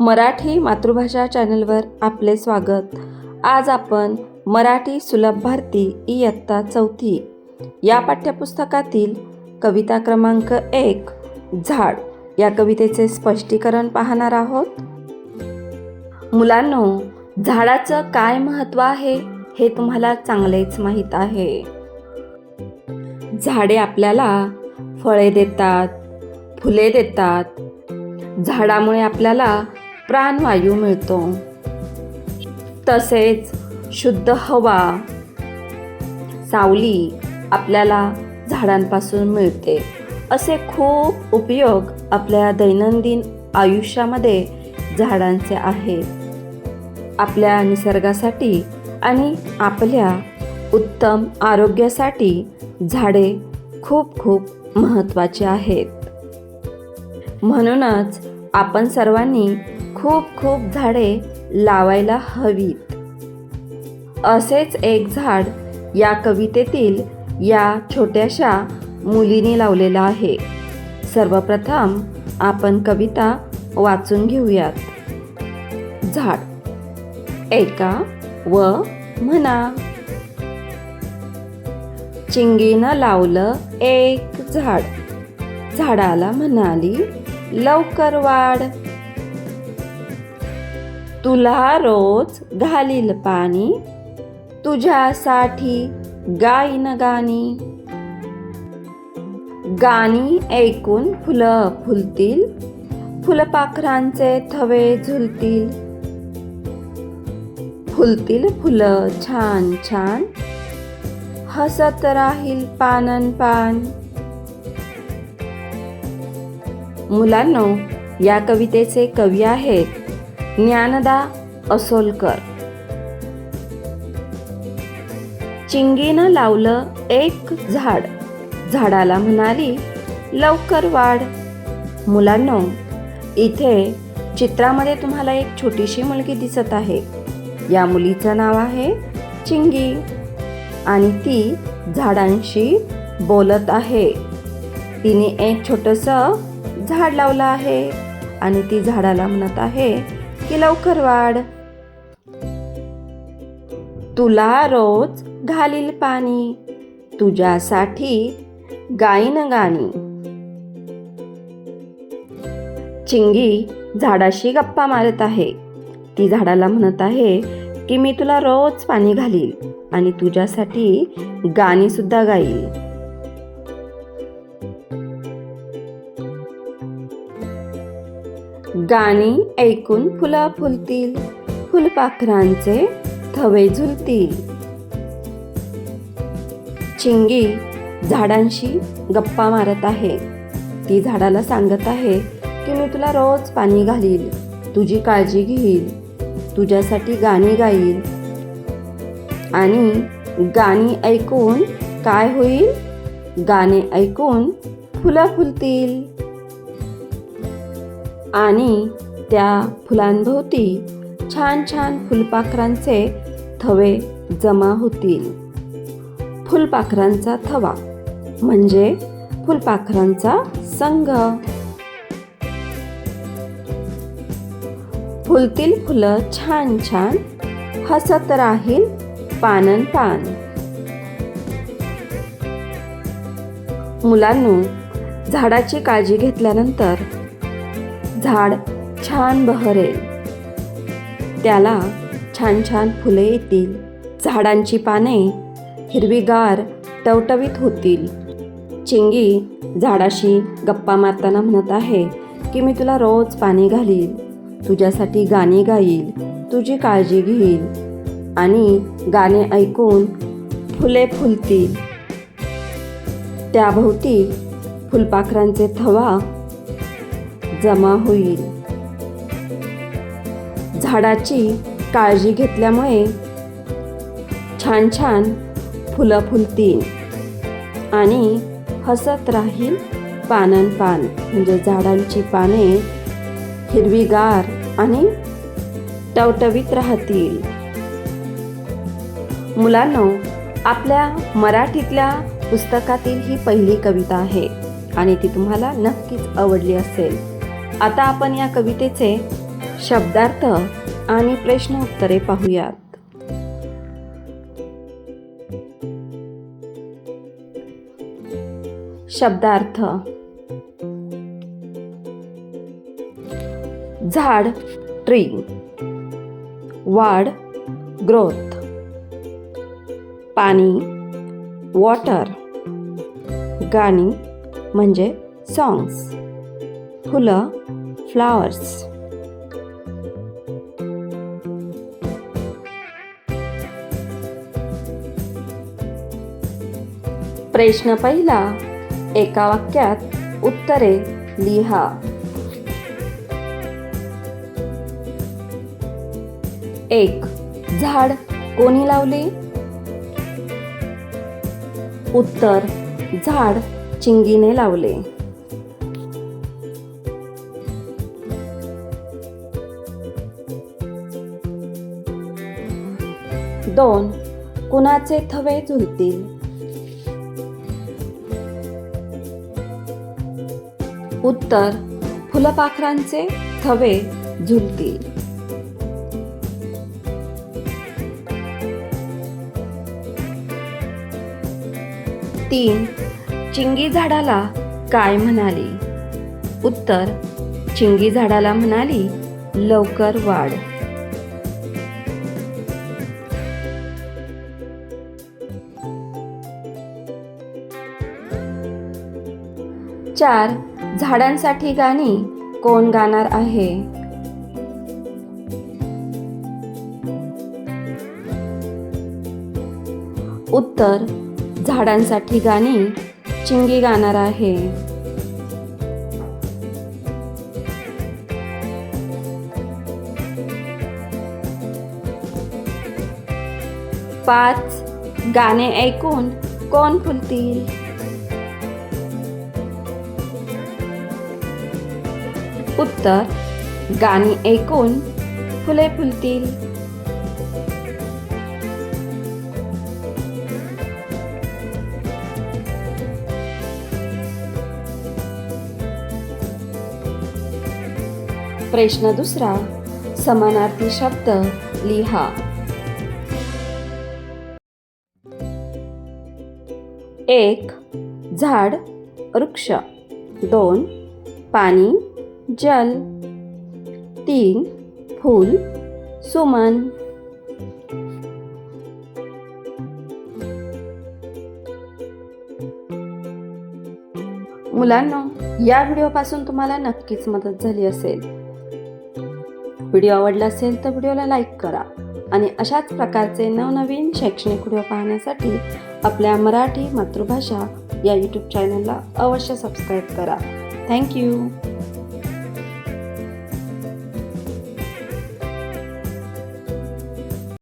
मराठी मातृभाषा चॅनलवर आपले स्वागत। आज आपण मराठी सुलभ भारती इयत्ता चौथी या पाठ्यपुस्तकातील कविता क्रमांक 1 झाड या कवितेचे स्पष्टीकरण पाहणार आहोत। मुलांनो, झाडाचं काय महत्त्व आहे हे तुम्हाला चांगलेच माहीत आहे। झाडे आपल्याला फळे देतात, फुले देतात। झाडामुळे आपल्याला प्राणवायू मिळतो, तसेच शुद्ध हवा, सावली आपल्याला झाडांपासून मिळते। असे खूप उपयोग आपल्या दैनंदिन आयुष्यामध्ये झाडांचे आहेत। आपल्या निसर्गासाठी आणि आपल्या उत्तम आरोग्यासाठी झाडे खूप खूप महत्त्वाची आहेत। म्हणूनच आपण सर्वांनी खूप खूप झाडे लावायला हवीत। असेच एक झाड या कवितेतील या छोट्याशा मुलीने लावलेलं आहे। सर्वप्रथम आपण कविता वाचून घेऊयात। झाड ऐका व म्हणा। चिंगीनं लावलं एक झाड, झाडाला म्हणाली लवकर वाढ। तुला रोज घालील पाणी, तुझ्यासाठी गाईन गाणी। गाणी ऐकून फुलं फुलतील, फुलपाखरांचे थवे झुलतील। फुलतील फुलं छान छान, हसत राहील पानन पान। मुलांनो, या कवितेचे कवी आहेत ज्ञानदा असोलकर। चिंगीनं लावलं एक झाड, झाडाला म्हणाली लवकर वाढ। मुलांनो, इथे चित्रामध्ये तुम्हाला एक छोटीशी मुलगी दिसत आहे। या मुलीचं नाव आहे चिंगी आणि ती झाडांशी बोलत आहे। तिने एक छोटंसं झाड लावलं आहे आणि ती झाडाला म्हणत आहे की लवकर वाढ। तुला रोज घालील पाणी, तुझ्यासाठी गाईन गाणी। चिंगी झाडाशी गप्पा मारत आहे। ती झाडाला म्हणत आहे की मी तुला रोज पाणी घालील आणि तुझ्यासाठी गाणी सुद्धा गाईल। गाणी ऐकून फुलं फुलतील, फुलपाखरांचे थवे झुलतील। चिंगी झाडांशी गप्पा मारत आहे। ती झाडाला सांगत आहे की मी तुला रोज पाणी घालील, तुझी काळजी घेईल, तुझ्यासाठी गाणी गाईल। आणि गाणी ऐकून काय होईल? गाणे ऐकून फुलं फुलतील आणि त्या फुलांभोवती छान छान फुलपाखरांचे थवे जमा होतील। फुलपाखरांचा थवा म्हणजे फुलपाखरांचा संघ। फुलतील फुलं छान छान, हसत राहील पानन पान। मुलांनो, झाडाची काळजी घेतल्यानंतर झाड छान बहरेल, त्याला छान छान फुले येतील, झाडांची पाने हिरवीगार टवटवीत होतील। चिंगी झाडाशी गप्पा मारताना म्हणत आहे की मी तुला रोज पाणी घालील, तुझ्यासाठी गाणी गाईल, तुझी काळजी घेईल आणि गाणे ऐकून फुले फुलतील, त्याभोवती फुलपाखरांचे थवा जमा होईल। झाडाची काळजी घेतल्यामुळे छान छान फुलं फुलतील आणि हसत राहील पानन पान म्हणजे झाडांची पाने हिरवीगार आणि टवटवीत राहतील। मुलांनो, आपल्या मराठीतल्या पुस्तकातील ही पहिली कविता आहे आणि ती तुम्हाला नक्कीच आवडली असेल। आता आपण या कवितेचे शब्दार्थ आणि प्रश्न उत्तरे पाहूयात. शब्दार्थ. झाड ट्री, वाढ ग्रोथ, पाणी वॉटर, गाणी म्हणजे सॉंग्स, फुलं फ्लावर्स. प्रश्न पहिला, एका वाक्यात उत्तरे लिहा. एक, झाड कोणी लावले? उत्तर, झाड चिंगीने लावले. दोन, कुणाचे थवे झुलतील? उत्तर, फुलपाखरांचे थवे झुलतील. तीन, चिंगी झाडाला काय म्हणाली? उत्तर, चिंगी झाडाला म्हणाली, लवकर वाढ. चार, झाडांसाठी गाणी कोण गाणार आहे? उत्तर, झाडांसाठी गाणी चिंगी गाणार आहे. पाच, गाणे ऐकून कोण फुलतील? उत्तर, गाणी ऐकून फुले फुलतील. प्रश्न दुसरा, समानार्थी शब्द लिहा. एक, झाड वृक्ष. दोन, पाणी जल. तीन, फूल सुमन. मुलांनो, या व्हिडिओपासून तुम्हाला नक्कीच मदत झाली असेल. व्हिडिओ आवडला असेल तर व्हिडिओला लाईक करा आणि अशाच प्रकारचे नवनवीन शैक्षणिक व्हिडिओ पाहण्यासाठी आपल्या मराठी मातृभाषा या यूट्यूब चॅनलला अवश्य सबस्क्राईब करा. थँक्यू.